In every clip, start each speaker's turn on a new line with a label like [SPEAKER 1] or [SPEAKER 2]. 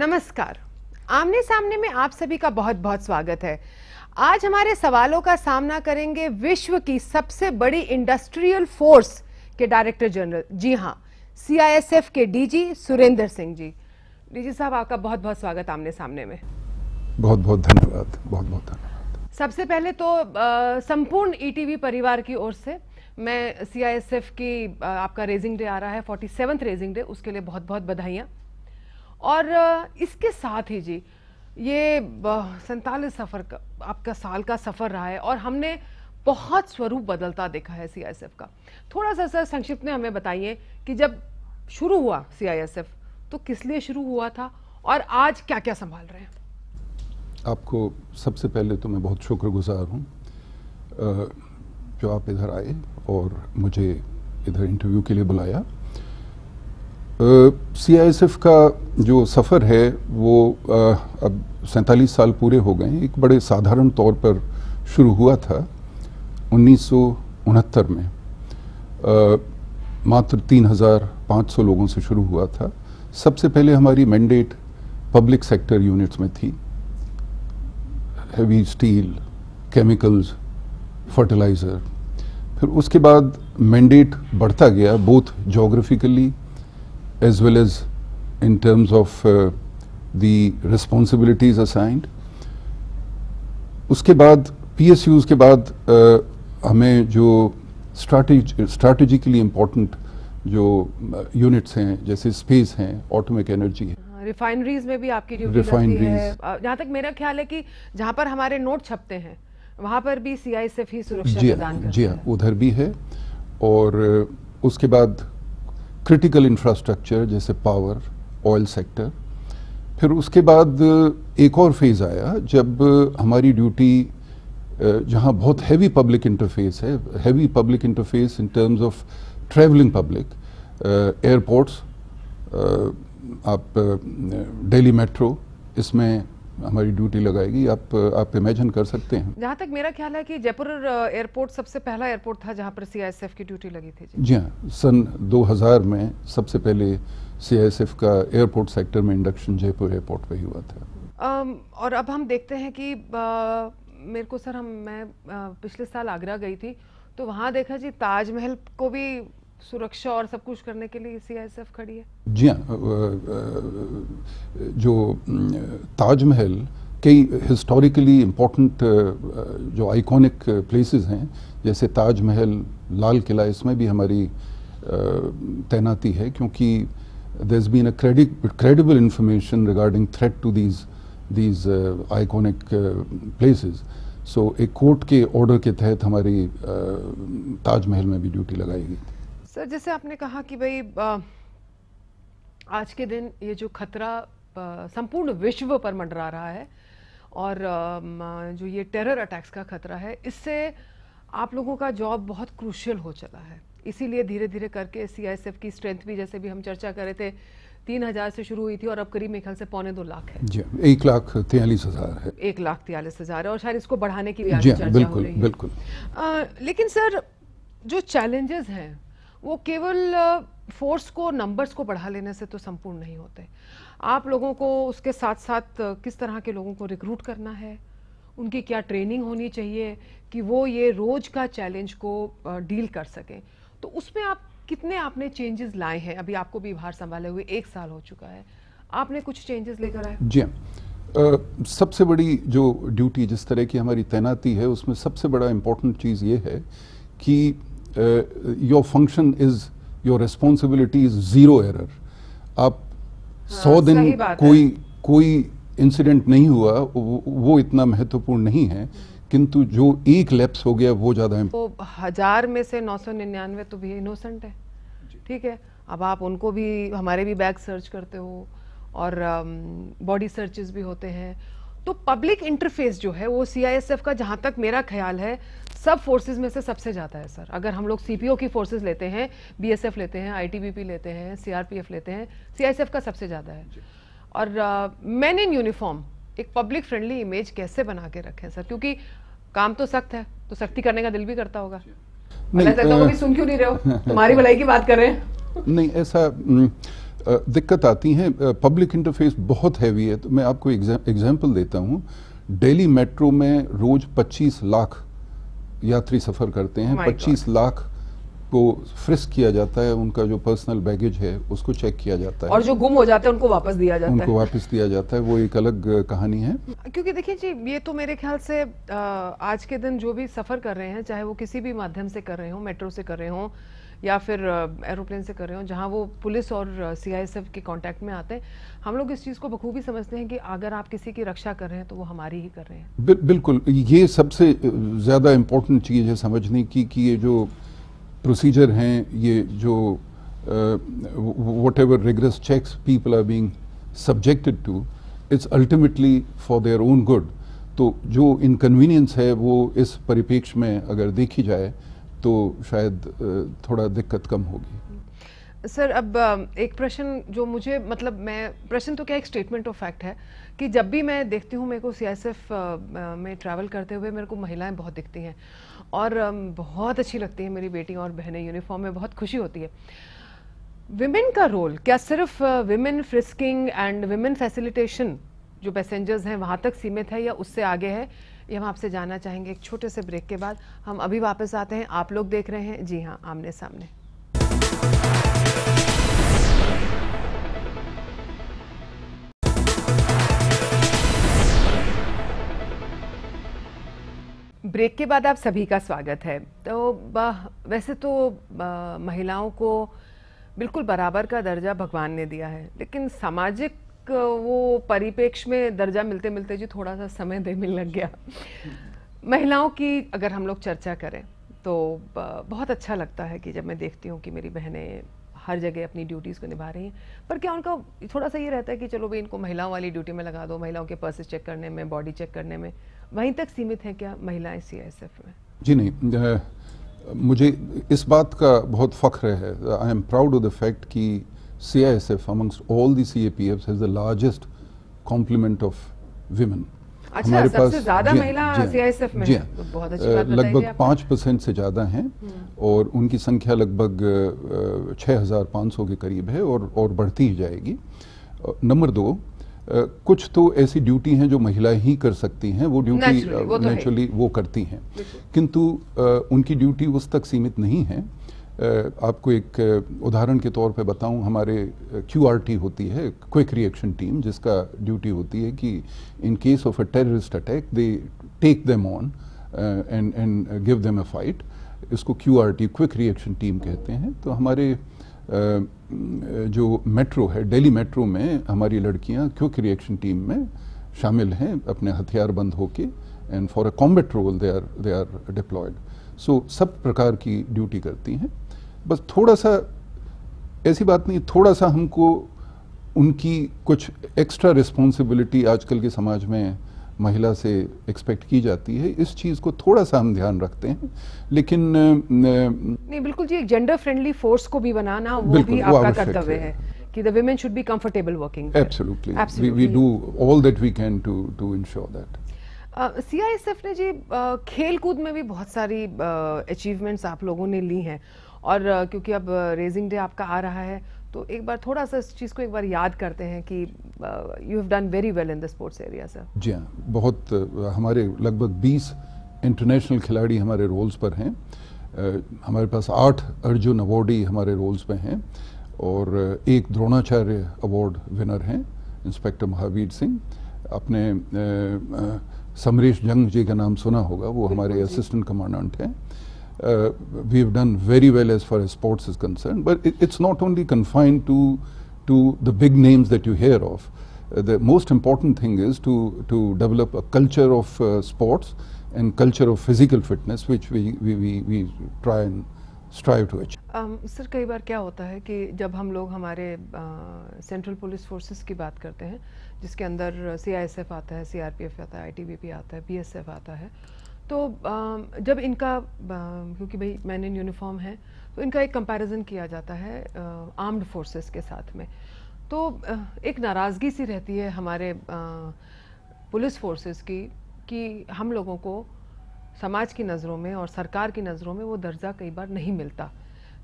[SPEAKER 1] नमस्कार। आमने सामने में आप सभी का बहुत बहुत स्वागत है। आज हमारे सवालों का सामना करेंगे विश्व की सबसे बड़ी इंडस्ट्रियल फोर्स के डायरेक्टर जनरल, जी हां, सीआईएसएफ के डीजी सुरेंद्र सिंह जी। डीजी साहब, आपका बहुत बहुत स्वागत आमने सामने में।
[SPEAKER 2] बहुत बहुत धन्यवाद, बहुत बहुत धन्यवाद।
[SPEAKER 1] सबसे पहले तो संपूर्ण ईटीवी परिवार की ओर से मैं सीआईएसएफ की आपका रेजिंग डे आ रहा है, 47th रेजिंग डे, उसके लिए बहुत बहुत बधाइयाँ। और इसके साथ ही जी, ये 47 सफ़र का आपका साल का सफ़र रहा है और हमने बहुत स्वरूप बदलता देखा है सीआईएसएफ का। थोड़ा सा सर संक्षिप्त में हमें बताइए कि जब शुरू हुआ सीआईएसएफ तो किस लिए शुरू हुआ था और आज क्या क्या संभाल रहे हैं?
[SPEAKER 2] आपको सबसे पहले तो मैं बहुत शुक्रगुजार हूँ जो आप इधर आए और मुझे इधर इंटरव्यू के लिए बुलाया। सीआईएसएफ का जो सफ़र है वो अब 47 साल पूरे हो गए हैं। एक बड़े साधारण तौर पर शुरू हुआ था 1969 में। मात्र 3,500 लोगों से शुरू हुआ था। सबसे पहले हमारी मैंडेट पब्लिक सेक्टर यूनिट्स में थी, हेवी स्टील, केमिकल्स, फर्टिलाइज़र। फिर उसके बाद मैंडेट बढ़ता गया, both geographically as well as in terms of the responsibilities assigned. उसके बाद PSUs के बाद हमें जो strategically important जो यूनिट्स हैं, जैसे स्पेस हैं, ऑटोमिक एनर्जी है,
[SPEAKER 1] रिफाइनरीज में भी आपकी ड्यूटी लगती है। जहाँ तक मेरा ख्याल है कि जहाँ पर हमारे नोट छपते हैं वहाँ पर भी सीआईएसएफ ही सुरक्षा प्रदान करती है।
[SPEAKER 2] जी हाँ, उधर भी है। और उसके बाद क्रिटिकल इंफ्रास्ट्रक्चर जैसे पावर, ऑयल सेक्टर। फिर उसके बाद एक और फेज़ आया जब हमारी ड्यूटी जहाँ बहुत हैवी पब्लिक इंटरफेस है, heavy public interface in terms of travelling public, airports, आप दिल्ली मेट्रो, इसमें हमारी ड्यूटी लगाएगी। आप इमेजिन कर सकते हैं।
[SPEAKER 1] जहाँ तक मेरा ख्याल है कि जयपुर एयरपोर्ट सबसे पहला एयरपोर्ट था जहाँ पर सीआईएसएफ की ड्यूटी लगी थी।
[SPEAKER 2] जी हाँ, सन 2000 में सबसे पहले सीआईएसएफ का एयरपोर्ट सेक्टर में इंडक्शन जयपुर एयरपोर्ट पे ही हुआ था।
[SPEAKER 1] और अब हम देखते हैं कि मेरे को सर मैं पिछले साल आगरा गई थी तो वहाँ देखा जी, ताजमहल को भी सुरक्षा और सब कुछ करने के लिए सीआईएसएफ खड़ी है।
[SPEAKER 2] जी हाँ, जो ताजमहल कई हिस्टोरिकली इम्पोर्टेंट जो आइकॉनिक प्लेसेस हैं, जैसे ताजमहल, लाल किला, इसमें भी हमारी तैनाती है, क्योंकि there is been a credible information regarding threat to these iconic places. So एक कोर्ट के ऑर्डर के तहत हमारी ताजमहल में भी ड्यूटी लगाई गई।
[SPEAKER 1] सर, जैसे आपने कहा कि भाई आज के दिन ये जो खतरा संपूर्ण विश्व पर मंडरा रहा है और जो ये टेरर अटैक्स का खतरा है, इससे आप लोगों का जॉब बहुत क्रूशियल हो चला है। इसीलिए धीरे धीरे करके सीआईएसएफ की स्ट्रेंथ भी, जैसे भी हम चर्चा कर रहे थे, 3,000 से शुरू हुई थी और अब करीब मेरे ख्याल से 2.25 लाख है।
[SPEAKER 2] जी, 1,43,000 है।
[SPEAKER 1] 1,43,000 है और शायद इसको बढ़ाने की भी आज चर्चा हो रही है।
[SPEAKER 2] बिल्कुल।
[SPEAKER 1] लेकिन सर, जो चैलेंजेस हैं वो केवल फोर्स को, नंबर्स को बढ़ा लेने से तो संपूर्ण नहीं होते। आप लोगों को उसके साथ साथ किस तरह के लोगों को रिक्रूट करना है, उनकी क्या ट्रेनिंग होनी चाहिए कि वो ये रोज का चैलेंज को डील कर सकें, तो उसमें आप कितने आपने चेंजेस लाए हैं? अभी आपको भी भार संभाले हुए 1 साल हो चुका है, आपने कुछ चेंजेस लेकर आए?
[SPEAKER 2] जी हाँ, सबसे बड़ी जो ड्यूटी, जिस तरह की हमारी तैनाती है, उसमें सबसे बड़ा इम्पोर्टेंट चीज़ ये है कि your function is, your responsibility is zero error. आप 100 दिन कोई इंसिडेंट नहीं हुआ, वो इतना महत्वपूर्ण नहीं है, किंतु जो एक लैप्स हो गया वो ज़्यादा है।
[SPEAKER 1] तो 1000 में से 999 तो भी इनोसेंट है, ठीक है। अब आप उनको भी, हमारे भी बैग सर्च करते हो और बॉडी सर्चेस भी होते हैं, तो पब्लिक इंटरफेस जो है वो सीआईएसएफ का, जहाँ तक मेरा ख्याल है, सब फोर्सेस में से सबसे ज़्यादा है सर। अगर हम लोग सीपीओ की फोर्सेस लेते हैं, बीएसएफ लेते हैं, आईटीबीपी लेते हैं, सीआरपीएफ लेते हैं, सीआईएसएफ का सबसे ज़्यादा है। और मैन इन यूनिफॉर्म एक पब्लिक फ्रेंडली इमेज कैसे बना के रखें सर? क्योंकि काम तो सख्त है, तो सख्ती करने का दिल भी करता होगा। सुन क्यों नहीं रहे हो? तुम्हारी भलाई की बात कर रहे हैं।
[SPEAKER 2] नहीं, ऐसा दिक्कत आती है, पब्लिक इंटरफेस बहुत हैवी है। तो मैं आपको एग्जांपल देता हूँ। दिल्ली मेट्रो में रोज 25 लाख यात्री सफ़र करते हैं।
[SPEAKER 1] My
[SPEAKER 2] 25
[SPEAKER 1] God.
[SPEAKER 2] लाख को फ्रिस्क किया जाता है, उनका जो पर्सनल बैगेज है उसको चेक किया जाता है
[SPEAKER 1] और जो गुम हो जाते हैं उनको वापस दिया जाता
[SPEAKER 2] उनको
[SPEAKER 1] है।
[SPEAKER 2] वापस दिया जाता है। वो एक अलग कहानी है।
[SPEAKER 1] क्योंकि देखिए जी, ये तो मेरे ख्याल से आज के दिन जो भी सफ़र कर रहे हैं, चाहे वो किसी भी माध्यम से कर रहे हो, मेट्रो से कर रहे हो या फिर एरोप्लेन से कर रहे हो, जहाँ वो पुलिस और सीआईएसएफ के कांटेक्ट में आते हैं, हम लोग इस चीज़ को बखूबी समझते हैं कि अगर आप किसी की रक्षा कर रहे हैं तो वो हमारी ही कर रहे हैं।
[SPEAKER 2] बिल्कुल, ये सबसे ज़्यादा इम्पोर्टेंट चीज़ है समझने की कि ये जो प्रोसीजर हैं, ये जो whatever rigorous checks people are being subjected to, it's ultimately for their own good. तो जो इनकन्वीनियंस है वो इस परिप्रेक्ष्य में अगर देखी जाए तो शायद थोड़ा दिक्कत कम होगी।
[SPEAKER 1] सर, अब एक प्रश्न जो मुझे, मतलब मैं प्रश्न तो क्या, एक स्टेटमेंट ऑफ फैक्ट है कि जब भी मैं देखती हूँ, मेरे को सीआईएसएफ में ट्रैवल करते हुए मेरे को महिलाएं बहुत दिखती हैं और बहुत अच्छी लगती हैं मेरी बेटी और बहनें यूनिफॉर्म में, बहुत खुशी होती है। विमेन का रोल क्या सिर्फ women frisking and women facilitation जो पैसेंजर्स हैं वहाँ तक सीमित है या उससे आगे है? ये हम आपसे जानना चाहेंगे एक छोटे से ब्रेक के बाद। हम अभी वापस आते हैं। आप लोग देख रहे हैं, जी हाँ, आमने सामने। ब्रेक के बाद आप सभी का स्वागत है। तो वैसे तो महिलाओं को बिल्कुल बराबर का दर्जा भगवान ने दिया है, लेकिन सामाजिक वो परिप्रेक्ष्य में दर्जा मिलते मिलते जी थोड़ा सा समय मिलने लग गया। महिलाओं की अगर हम लोग चर्चा करें तो बहुत अच्छा लगता है कि जब मैं देखती हूँ कि मेरी बहनें हर जगह अपनी ड्यूटीज़ को निभा रही हैं। पर क्या उनका थोड़ा सा ये रहता है कि चलो भाई इनको महिलाओं वाली ड्यूटी में लगा दो, महिलाओं के पर्सेस चेक करने में, बॉडी चेक करने में, वहीं तक सीमित है क्या महिलाएं सीआईएसएफ में?
[SPEAKER 2] जी नहीं, मुझे इस बात का बहुत फख्र है। I am proud of the fact कि CISF amongst all the CAPFs has the largest complement of women.
[SPEAKER 1] अच्छा, सबसे ज्यादा महिला सीआईएसएफ में
[SPEAKER 2] जी
[SPEAKER 1] है, तो बहुत अच्छी बात बताई
[SPEAKER 2] लगभग 5% से ज़्यादा हैं और उनकी संख्या लगभग 6,500 के करीब है और बढ़ती ही जाएगी। नंबर 2, कुछ तो ऐसी ड्यूटी हैं जो महिलाएं ही कर सकती हैं, वो ड्यूटी नेचुरली वो करती हैं, किंतु उनकी ड्यूटी उस तक सीमित नहीं है। आपको एक उदाहरण के तौर पे बताऊं, हमारे QRT होती है, क्विक रिएक्शन टीम, जिसका ड्यूटी होती है कि in case of a terrorist attack they take them on and give them a fight. इसको QRT, क्विक रिएक्शन टीम कहते हैं। तो हमारे जो मेट्रो है, दिल्ली मेट्रो में हमारी लड़कियां क्विक रिएक्शन टीम में शामिल हैं, अपने हथियार बंद होके, and for a combat role they are deployed. So सब प्रकार की ड्यूटी करती हैं। बस थोड़ा सा, ऐसी बात नहीं, थोड़ा सा हमको उनकी कुछ एक्स्ट्रा रिस्पॉन्सिबिलिटी आजकल के समाज में महिला से एक्सपेक्ट की जाती है। इस चीज़ को थोड़ा सा हम ध्यान रखते हैं, लेकिन
[SPEAKER 1] नहीं, बिल्कुल जी, एक जेंडर फ्रेंडली फोर्स को भी बनाना वो भी आपका कर्तव्य है कि the women should be comfortable working.
[SPEAKER 2] Absolutely, we do all that we can to ensure that.
[SPEAKER 1] CISF ने जी खेल कूद में भी बहुत सारी अचीवमेंट्स आप लोगों ने ली हैं, और क्योंकि अब रेजिंग डे आपका आ रहा है तो एक बार थोड़ा सा इस चीज़ को एक बार याद करते हैं कि you have done very well in the sports area sir.
[SPEAKER 2] जी हाँ, बहुत, हमारे लगभग 20 इंटरनेशनल खिलाड़ी हमारे रोल्स पर हैं। हमारे पास 8 अर्जुन अवार्डी हमारे रोल्स पे हैं और एक द्रोणाचार्य अवार्ड विनर हैं, इंस्पेक्टर महावीर सिंह। अपने समरेश जंग जी का नाम सुना होगा, वो हमारे असिस्टेंट कमांडेंट हैं। We have done very well as far as sports is concerned, but it's not only confined to the big names that you hear of. The most important thing is to develop a culture of sports and culture of physical fitness, which we try and strive to achieve.
[SPEAKER 1] Sir, कई बार क्या होता है कि जब हम लोग हमारे central police forces की बात करते हैं, जिसके अंदर CISF आता है, CRPF आता है, ITBP आता है, BSF आता है, तो जब इनका, क्योंकि भाई मैन इन यूनिफॉर्म है, तो इनका एक कंपैरिजन किया जाता है आर्म्ड फोर्सेस के साथ में, तो एक नाराज़गी सी रहती है हमारे पुलिस फोर्सेस की कि हम लोगों को समाज की नज़रों में और सरकार की नज़रों में वो दर्जा कई बार नहीं मिलता,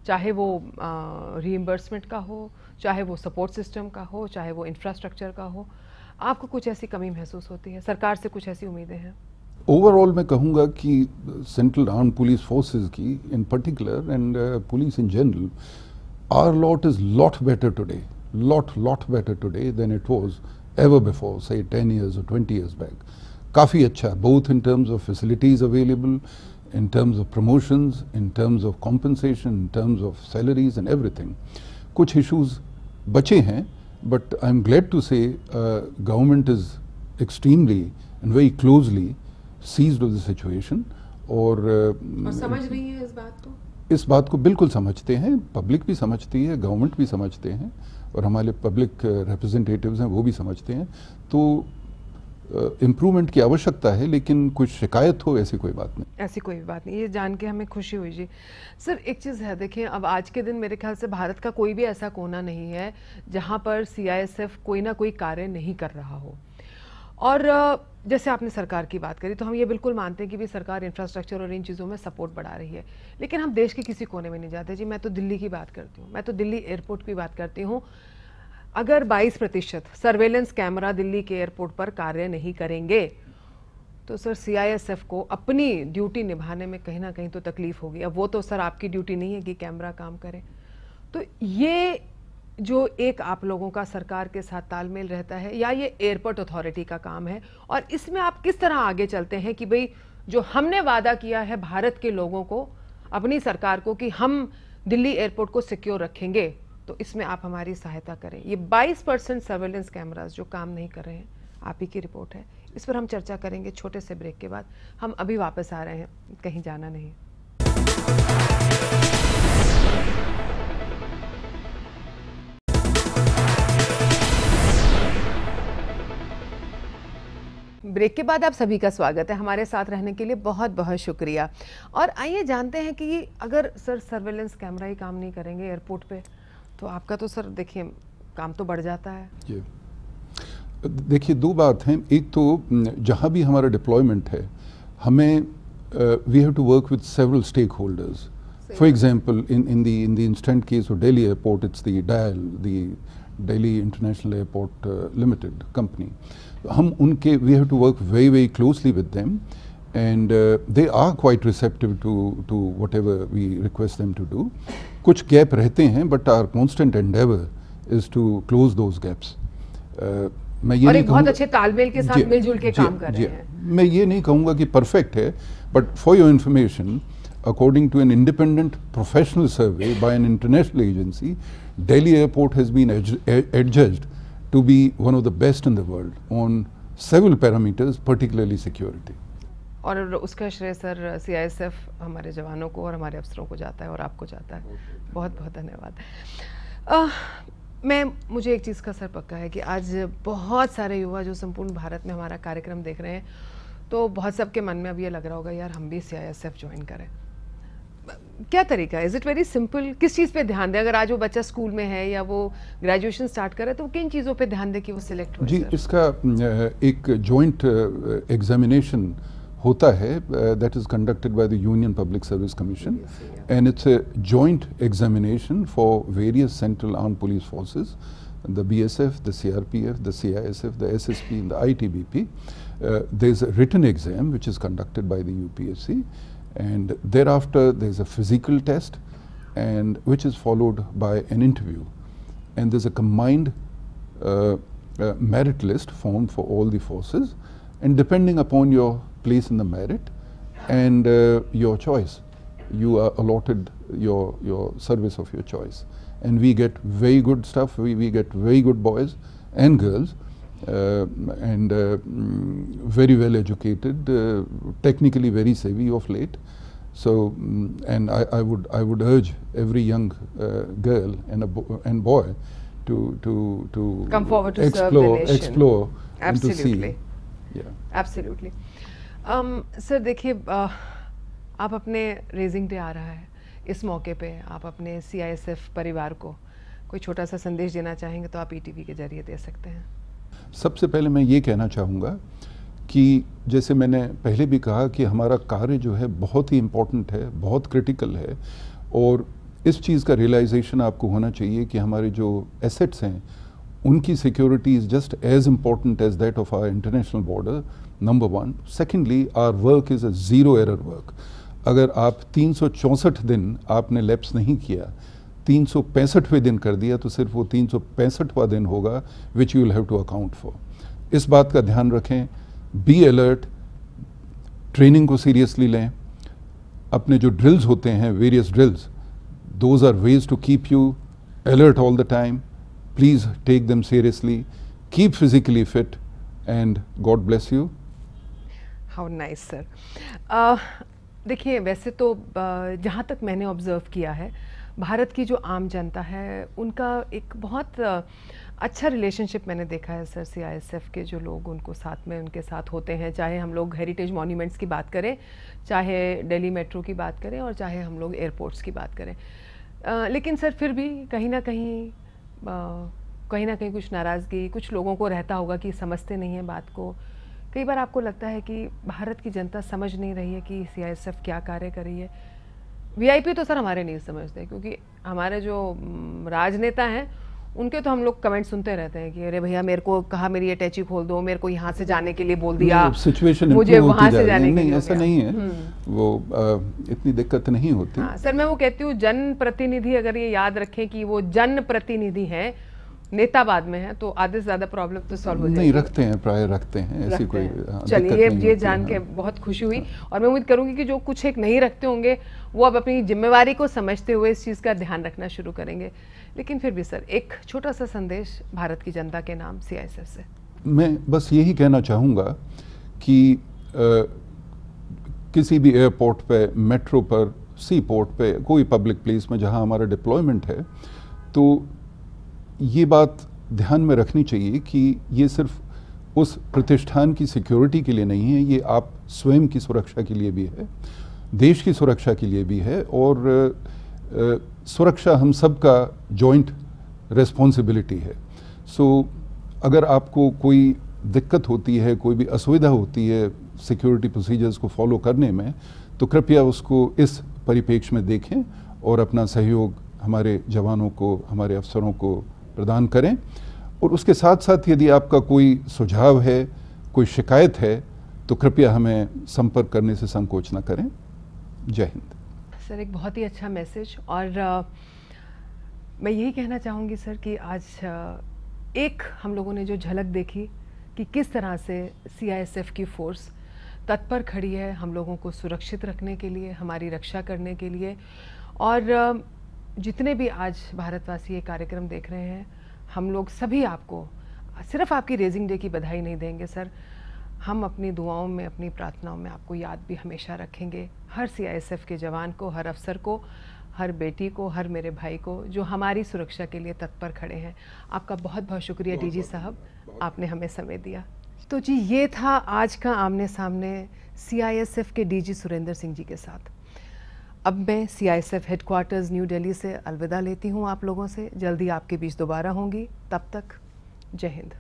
[SPEAKER 1] चाहे वो रीइंबर्समेंट का हो, चाहे वो सपोर्ट सिस्टम का हो, चाहे वो इंफ्रास्ट्रक्चर का हो, आपको कुछ ऐसी कमी महसूस होती है? सरकार से कुछ ऐसी उम्मीदें हैं?
[SPEAKER 2] ओवरऑल मैं कहूँगा कि सेंट्रल आर्म्ड पुलिस फोर्सेस की इन particular and police in general, our lot is lot better today, lot better today than it was ever before, say 10 years or 20 years back. काफ़ी अच्छा, both in terms of facilities available, in terms of promotions, in terms of compensation, in terms of salaries and everything. कुछ issues बचे हैं, but I'm glad to say government is extremely and very closely seized of the situation और
[SPEAKER 1] समझ रही है इस बात को?
[SPEAKER 2] इस बात को बिल्कुल समझते हैं, पब्लिक भी समझती है, गवर्नमेंट भी समझते हैं और हमारे पब्लिक रिप्रेजेंटेटिव्स हैं वो भी समझते हैं। तो इम्प्रूवमेंट की आवश्यकता है, लेकिन कुछ शिकायत हो ऐसी कोई बात नहीं।
[SPEAKER 1] ऐसी कोई बात नहीं, ये जान के हमें खुशी हुई जी। सर एक चीज़ है, देखिए अब आज के दिन मेरे ख्याल से भारत का कोई भी ऐसा कोना नहीं है जहाँ पर CISF कोई ना कोई कार्य नहीं कर रहा हो। और जैसे आपने सरकार की बात करी, तो हम ये बिल्कुल मानते हैं कि भी सरकार इंफ्रास्ट्रक्चर और इन चीज़ों में सपोर्ट बढ़ा रही है, लेकिन हम देश के किसी कोने में नहीं जाते जी। मैं तो दिल्ली की बात करती हूँ, मैं तो दिल्ली एयरपोर्ट की बात करती हूँ। अगर 22% सर्वेलेंस कैमरा दिल्ली के एयरपोर्ट पर कार्य नहीं करेंगे तो सर CISF को अपनी ड्यूटी निभाने में कहीं ना कहीं तो तकलीफ होगी। अब वो तो सर आपकी ड्यूटी नहीं है कि कैमरा काम करे। तो ये जो एक आप लोगों का सरकार के साथ तालमेल रहता है, या ये एयरपोर्ट अथॉरिटी का काम है, और इसमें आप किस तरह आगे चलते हैं कि भाई जो हमने वादा किया है भारत के लोगों को, अपनी सरकार को, कि हम दिल्ली एयरपोर्ट को सिक्योर रखेंगे, तो इसमें आप हमारी सहायता करें। ये 22% सर्वेलेंस कैमरास जो काम नहीं कर रहे हैं, आप ही की रिपोर्ट है, इस पर हम चर्चा करेंगे छोटे से ब्रेक के बाद। हम अभी वापस आ रहे हैं, कहीं जाना नहीं। ब्रेक के बाद आप सभी का स्वागत है। हमारे साथ रहने के लिए बहुत बहुत शुक्रिया। और आइए जानते हैं कि अगर सर सर्वेलेंस कैमरा ही काम नहीं करेंगे एयरपोर्ट पे, तो आपका तो सर देखिए काम तो बढ़ जाता है।
[SPEAKER 2] देखिए दो बात हैं, एक तो जहाँ भी हमारा डिप्लॉयमेंट है, हमें we have to work with several stakeholders. For example in the instant case of Delhi Airport, it's the DIAL, the Delhi International Airport Limited company. हम उनके we have to work very closely with them, and they are quite receptive to whatever we request them to do. कुछ gap रहते हैं, but our constant endeavor is to close those gaps. मैं ये नहीं
[SPEAKER 1] बहुत अच्छे तालमेल के साथ मिलजुल के काम कर रहे हैं।
[SPEAKER 2] मैं ये नहीं कहूँगा कि परफेक्ट है, but for your information, according to an independent professional survey by an international agency, Delhi Airport has been adjudged to be one of the best in the world on several parameters, particularly security.
[SPEAKER 1] और उसका श्रेय sir CISF हमारे जवानों को और हमारे अफसरों को जाता है और आपको जाता है। बहुत बहुत धन्यवाद। मुझे एक चीज़ का सर पक्का है कि आज बहुत सारे युवा जो संपूर्ण भारत में हमारा कार्यक्रम देख रहे हैं, तो बहुत सबके मन में अब ये लग रहा होगा यार हम भी CISF ज्वाइन करें। क्या तरीका है? Is it very simple? किस चीज़ पे ध्यान दें? अगर आज वो बच्चा स्कूल में है या वो ग्रेजुएशन स्टार्ट करे, तो किन चीज़ों पे ध्यान दें कि वो सिलेक्ट हो?
[SPEAKER 2] जी, इसका एक जॉइंट एग्जामिनेशन होता है, that is conducted by the union public service commission, and it's a joint examination for various central armed police forces, the BSF, the CRPF, the CISF, the SSP and the ITBP. There's a written exam which is conducted by the UPSC, and thereafter there's a physical test, and which is followed by an interview, and there's a combined merit list formed for all the forces, and depending upon your place in the merit and your choice, you are allotted your service of your choice. And we get very good stuff, we get very good boys and girls, and very well educated, technically very savvy of late. So and I would urge every young girl and boy to
[SPEAKER 1] come forward to serve the nation.
[SPEAKER 2] explore
[SPEAKER 1] Absolutely.
[SPEAKER 2] and to see.
[SPEAKER 1] Absolutely. Sir देखिए, आप अपने raising day आ रहा है, इस मौके पे आप अपने CISF परिवार को कोई छोटा सा संदेश देना चाहेंगे तो आप ETV के जरिए दे सकते हैं।
[SPEAKER 2] सबसे पहले मैं ये कहना चाहूँगा कि जैसे मैंने पहले भी कहा कि हमारा कार्य जो है बहुत ही इम्पोर्टेंट है, बहुत क्रिटिकल है, और इस चीज़ का रियलाइजेशन आपको होना चाहिए कि हमारे जो एसेट्स हैं उनकी security is just as important as that of our international border, number one. Secondly, our work is a zero error work. अगर आप 364 दिन आपने लैप्स नहीं किया, 365वें दिन कर दिया, तो सिर्फ वो 365वां दिन होगा which you will have to account for. इस बात का ध्यान रखें, बी अलर्ट, ट्रेनिंग को सीरियसली लें। अपने जो ड्रिल्स होते हैं, various drills, those are ways to keep you alert all the time. Please take them seriously, keep physically fit, and God bless you.
[SPEAKER 1] How nice sir. देखिए, वैसे तो जहाँ तक मैंने ऑब्जर्व किया है, भारत की जो आम जनता है उनका एक बहुत अच्छा रिलेशनशिप मैंने देखा है सर। CISF के जो लोग उनको साथ में उनके साथ होते हैं, चाहे हम लोग हेरिटेज मॉन्यूमेंट्स की बात करें, चाहे दिल्ली मेट्रो की बात करें, और चाहे हम लोग एयरपोर्ट्स की बात करें। लेकिन सर फिर भी कहीं ना कहीं कुछ नाराज़गी कुछ लोगों को रहता होगा कि समझते नहीं हैं बात को। कई बार आपको लगता है कि भारत की जनता समझ नहीं रही है कि CISF क्या कार्य कर रही है। VIP तो सर हमारे नहीं समझते, क्योंकि हमारे जो राजनेता हैं उनके तो हम लोग कमेंट सुनते रहते हैं कि अरे भैया मेरे को कहा मेरी अटैची खोल दो, मेरे को यहाँ से जाने के लिए बोल दिया,
[SPEAKER 2] सिचुएशन
[SPEAKER 1] मुझे वहाँ से जाने के लिए।
[SPEAKER 2] नहीं, ऐसा नहीं है, वो इतनी दिक्कत नहीं होती।
[SPEAKER 1] हाँ सर, मैं वो कहती हूँ जन प्रतिनिधि, अगर ये याद रखें कि वो जन प्रतिनिधि हैं, नेता बाद में है, तो आधे से ज्यादा प्रॉब्लम तो सॉल्व हो जाएगी।
[SPEAKER 2] नहीं, रखते हैं, प्राय रखते हैं, ऐसी कोई
[SPEAKER 1] चलिए, ये जान के बहुत खुशी हुई, और मैं उम्मीद करूंगी कि जो कुछ एक नहीं रखते होंगे वो अब अपनी जिम्मेवारी को समझते हुए इस चीज़ का ध्यान रखना शुरू करेंगे। लेकिन फिर भी सर, एक छोटा सा संदेश भारत की जनता के नाम CISF से।
[SPEAKER 2] मैं बस यही कहना चाहूँगा कि किसी भी एयरपोर्ट पे, मेट्रो पर, सी पोर्ट पे, कोई पब्लिक प्लेस में जहाँ हमारा डिप्लॉयमेंट है, तो ये बात ध्यान में रखनी चाहिए कि ये सिर्फ उस प्रतिष्ठान की सिक्योरिटी के लिए नहीं है, ये आप स्वयं की सुरक्षा के लिए भी है, देश की सुरक्षा के लिए भी है, और सुरक्षा हम सबका जॉइंट रिस्पॉन्सिबिलिटी है। सो अगर आपको कोई दिक्कत होती है, कोई भी असुविधा होती है सिक्योरिटी प्रोसीजर्स को फॉलो करने में, तो कृपया उसको इस परिप्रेक्ष्य में देखें और अपना सहयोग हमारे जवानों को, हमारे अफसरों को प्रदान करें। और उसके साथ साथ यदि आपका कोई सुझाव है, कोई शिकायत है, तो कृपया हमें संपर्क करने से संकोच न करें। जय हिंद।
[SPEAKER 1] सर, एक बहुत ही अच्छा मैसेज, और मैं यही कहना चाहूँगी सर कि आज एक हम लोगों ने जो झलक देखी कि किस तरह से CISF की फोर्स तत्पर खड़ी है हम लोगों को सुरक्षित रखने के लिए, हमारी रक्षा करने के लिए। और जितने भी आज भारतवासी ये कार्यक्रम देख रहे हैं, हम लोग सभी आपको सिर्फ आपकी रेजिंग डे की बधाई नहीं देंगे सर, हम अपनी दुआओं में, अपनी प्रार्थनाओं में आपको याद भी हमेशा रखेंगे। हर CISF के जवान को, हर अफसर को, हर बेटी को, हर मेरे भाई को जो हमारी सुरक्षा के लिए तत्पर खड़े हैं। आपका बहुत बहुत शुक्रिया DG साहब, आपने हमें समय दिया। तो जी, ये था आज का आमने सामने CISF के DG सुरेंद्र सिंह जी के साथ। अब मैं CISF हेडक्वार्टर्स न्यू दिल्ली से अलविदा लेती हूँ आप लोगों से। जल्दी आपके बीच दोबारा होंगी, तब तक जय हिंद।